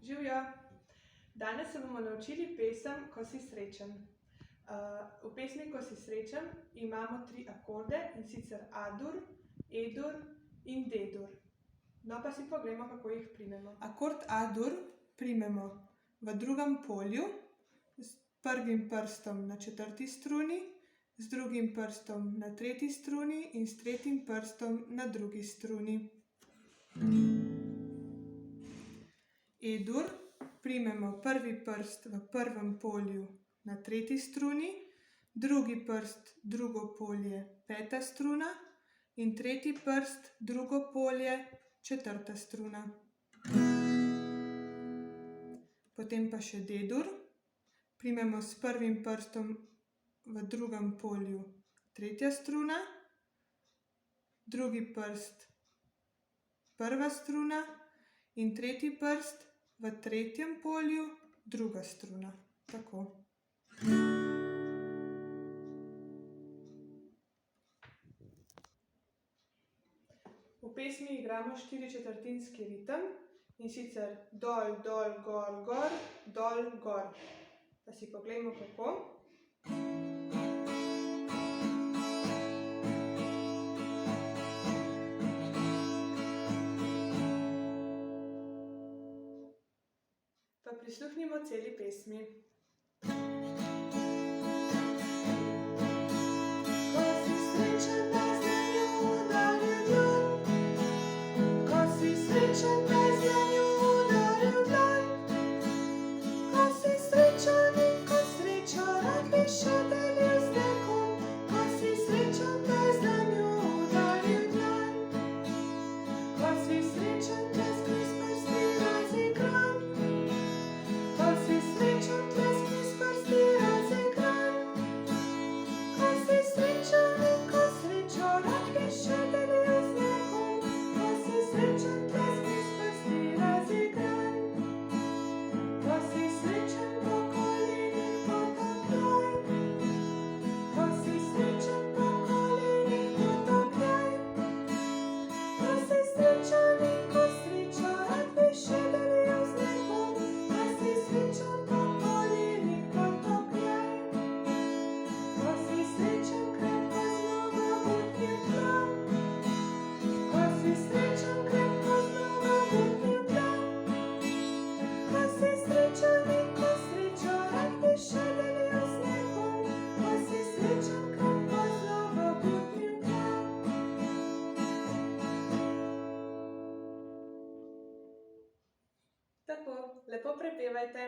Živjo! Danes se bomo naučili pesem Ko si srečen. V pesmi Ko si srečen imamo 3 akorde, in sicer A-dur, E-dur in D-dur. No, pa si poglejmo, kako jih primemo. Akord A-dur primemo v drugem polju, s prvim prstom na 4. struni, z drugim prstom na 3. struni in s tretjim prstom na 2. struni. E-dur primemo prvi prst v prvem polju na 3. struni, drugi prst drugo polje 5. struna in tretji prst drugo polje 4. struna. Potem pa še D-dur. Primemo s prvim prstom v drugem polju 3. struna, drugi prst 1. struna in tretji prst v tretjem polju 2. struna. Tako. V pesmi igramo 4/4 ritem, in sicer dol, dol, gor, gor, dol, gor. Pa si poglejmo, kako. Pa prisluhnimo celi pesmi. Ko si srečen, naj z dlanjo udari v dlan. Ko si srečen, naj z dlanjo udari v dlan. Ko si srečen in ko srečo rad bi še delil z nekom. Ko si srečen, naj z dlanjo udari v dlan. Ko si srečen, tleskni s prsti razigran. Ko si srečen, tleskni s prsti razigran. Ko si srečen in ko srečo rad bi še delil z nekom. Ko si srečen, tleskni s prsti razigran. Ko si srečen, po kolenih potapljaj. Ko si srečen, po kolenih potapljaj. Ko si srečen in ko srečo rad bi še delil z nekom. Ko si srečen, po kolenih potapljaj. Ko si srečen, krepko z nogometnim tlam. Ko si srečen, krepko z nogometnim tlam. Ko si srečen in ko srečo rad bi še delil z nekom. Ko si srečen, krepko z nogometnim tlam. Tako, lepo prepevajte.